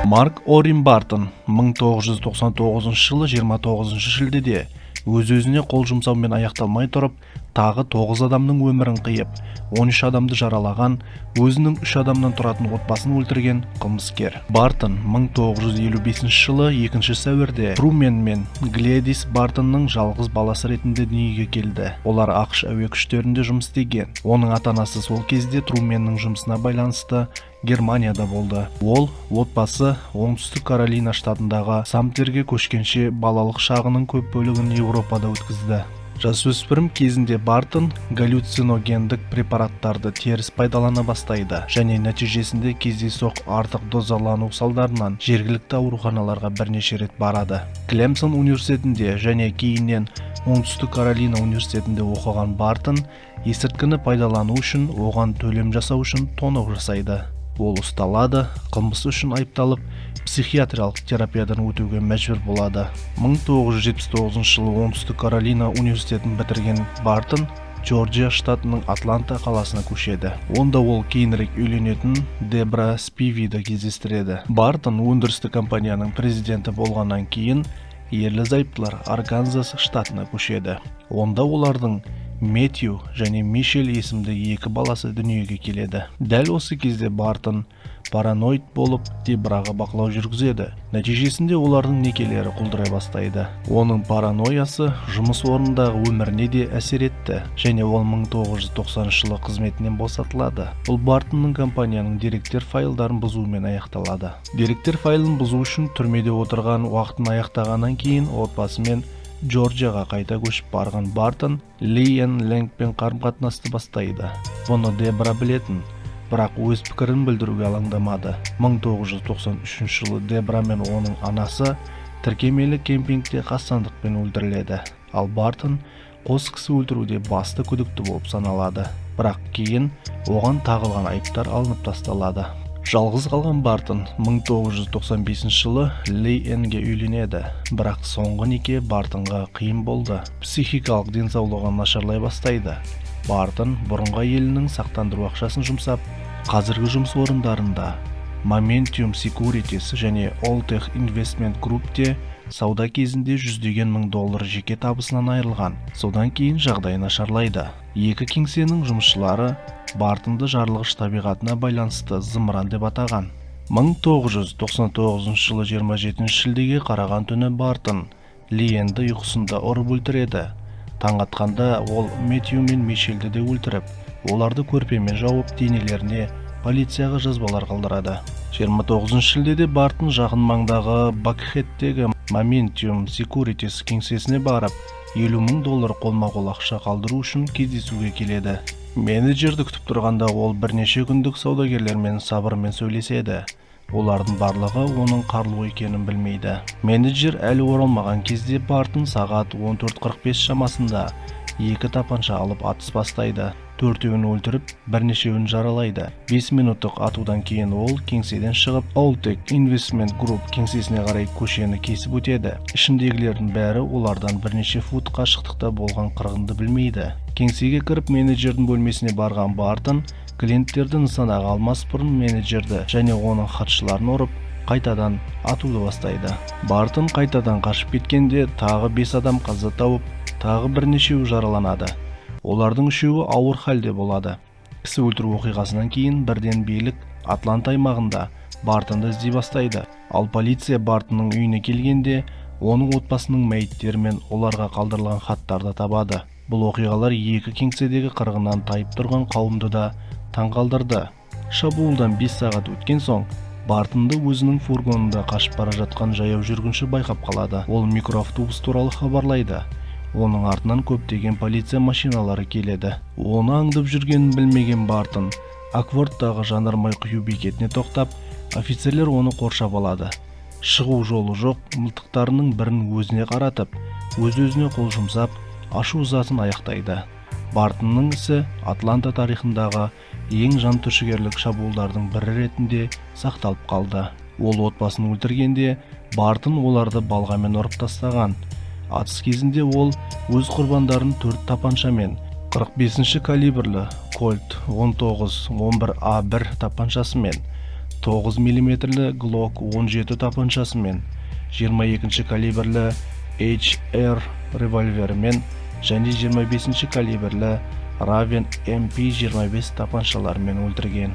Марк Орин Бартон 1999 жылы 29 шілдеде өз-өзіне қол жұмсаумен аяқталмай тұрып, тағы 9 адамның өмірін қиып, 13 адамды жаралаған, өзінің 3 адамнан тұратын отбасын өлтірген қылмыскер. Бартон 1955 жылы 2 сәуірде Трумен мен Глэдис Бартонның жалғыз баласы ретінде дүниеге келді. Олар ақш әуе күштерінде жұмыс істеген. Оның ата-анасы сол кезде Труменнің жұмысына байланысты Германияда болды. Ол отбасы оңтүстік Каролина штатындағы Самтерге көшкенше балалық шағының көп бөлігін Еуропада өткізді. Жасөспірім кезінде Бартон галлюциногендік препараттарды теріс пайдалана бастайды және нәтижесінде кездейсоқ артық дозалану салдарынан жергілікті ауруханаларға бірнеше рет барады. Клемсон университетінде және кейіннен оңтүстік Каролина университетінде оқыған Бартон есірткіні пайдалану үшін оған төлем жасау үшін тонау жасайды. Ол ұсталады, қылмысы үшін айыпталып, психиатриялық терапиядан өтуге мәжбүр болады. 1979 жылы оңтүстік Каролина университетін бітірген Бартон Джорджия штатының Атланта қаласына көшеді. Онда ол кейінірек үйленетін Дебра Спивиді кездестіреді. Бартон өндірістік компанияның президенті болғаннан кейін ерлі-зайыптылар Арканзас штатына көшеді. Онда олардың Мэтью және Мишель есімді 2 баласы дүниеге келеді. Дәл осы кезде Бартон параноид болып Дебраға бақылау жүргізеді. Нәтижесінде олардың некелері құлдырай бастайды. Оның параноясы жұмыс орнындағы өміріне де әсер етті және ол 1990 жылы қызметінен босатылады. Бұл Бартонның компанияның деректер файлдарын бұзуымен аяқталады. Деректер файлын бұзу үшін түрмеде отырған уақытын аяқтағаннан кейін отбасымен Джорджияға қайта көшіп барған Бартон Лейен Ленгпен қарым-қатынасты бастайды. Бұны Дебра білетін, бірақ өз пікірін білдіруге алаңдамады. 1993 жылы Дебра мен оның анасы тіркемелі кемпингте қастандықпен өлтіріледі. Ал Бартон қос кісі өлтіруде басты күдікті болып саналады. Бірақ кейін оған тағылған айыптар алынып тасталады. Жалғыз қалған Бартон 1995 жылы Лейенге үйленеді, бірақ соңғы неке Бартонға қиын болды. Психикалық денсаулығы нашарлай бастайды. Бартон бұрынғы әйелінің сақтандыру ақшасын жұмсап, қазіргі жұмыс орындарында Momentum Securities және Alltech Investment Group'те сауда кезінде жүздеген мың доллар жеке табысынан айырылған. Содан кейін жағдай нашарлайды. Екі кеңсенің жұмысшылары Бартонды жарылғыш табиғатына байланысты зымыран деп атаған. 1999 жылы 27 шілдеге қараған түні Бартон Лейенді ұйқысында ұрып өлтіреді. Таң атқанда ол Мэтью мен Мишельді де өлтіріп, оларды көрпемен жауып денелеріне полицияға жазбалар қалдырады. 29 шілдеде Бартон жақын маңдағы Бакхеттегі Momentum Securities кеңсесіне барып, 50 мың доллар қолма-қол ақша қалдыру үшін кездесуге келеді. Менеджерді күтіп тұрғанда ол бірнеше күндік саудагерлермен сабырмен сөйлеседі. Олардың барлығы оның қарлы екенін білмейді. Менеджер әлі оралмаған кезде Бартон сағат 14:45 шамасында 2 тапанша алып атыс бастайды. 4-ін өлтіріп, бірнешеуін жаралайды. 5 минуттық атудан кейін ол кеңседен шығып, Alltech Investment Group кеңсесіне қарай көшені кесіп өтеді. Ішіндегілердің бәрі олардан бірнеше фут қашықтықта болған қырғынды білмейді. Кеңсеге кіріп менеджердің бөлмесіне барған Бартон клиенттерді нысанаға алмас бұрын менеджерді және оның хатшыларын ұрып, қайтадан атуды бастайды. Бартон қайтадан қашып кеткенде тағы 5 адам қаза тауып, тағы бірнешеуі жараланады. Олардың үшеуі ауыр халде болады. Кісі өлтіру оқиғасынан кейін бірден билік Атланта аймағында Бартонды іздей бастайды. Ал полиция Бартонның үйіне келгенде оның отбасының мәйіттері мен оларға қалдырылған хаттарды табады. Бұл оқиғалар екі кеңседегі қырғыннан тайып тұрған қауымды да таңғалдырды. Шабуылдан 5 сағат өткен соң Бартонды өзінің фургонында қашып бара жатқан жаяу жүргінші байқап қалады. Ол микроавтобус туралы хабарлайды. Оның артынан көптеген полиция машиналары келеді. Оны аңдып жүргенін білмеген Бартон Аквордтағы жанармай құю бекетіне тоқтап, офицерлер оны қоршап алады. Шығу жолы жоқ, мылтықтарының бірін өзіне қаратып, өз-өзіне қол жұмсап, ашу ызасын аяқтайды. Бартонның ісі Атланта тарихындағы ең жан түршігерлік шабуылдардың бірі ретінде сақталып қалды. Ол отбасын өлтіргенде Бартон оларды балғамен ұрып тастаған. Атыс кезінде ол өз құрбандарын 4 тапаншамен 45-ші калибрлі Colt 19-11A1 тапаншасымен, 9 мм Glock 17 тапаншасымен, 22 калибрлі HR револьверімен және 25 калибрлі Raven MP25 тапаншаларымен өлтірген.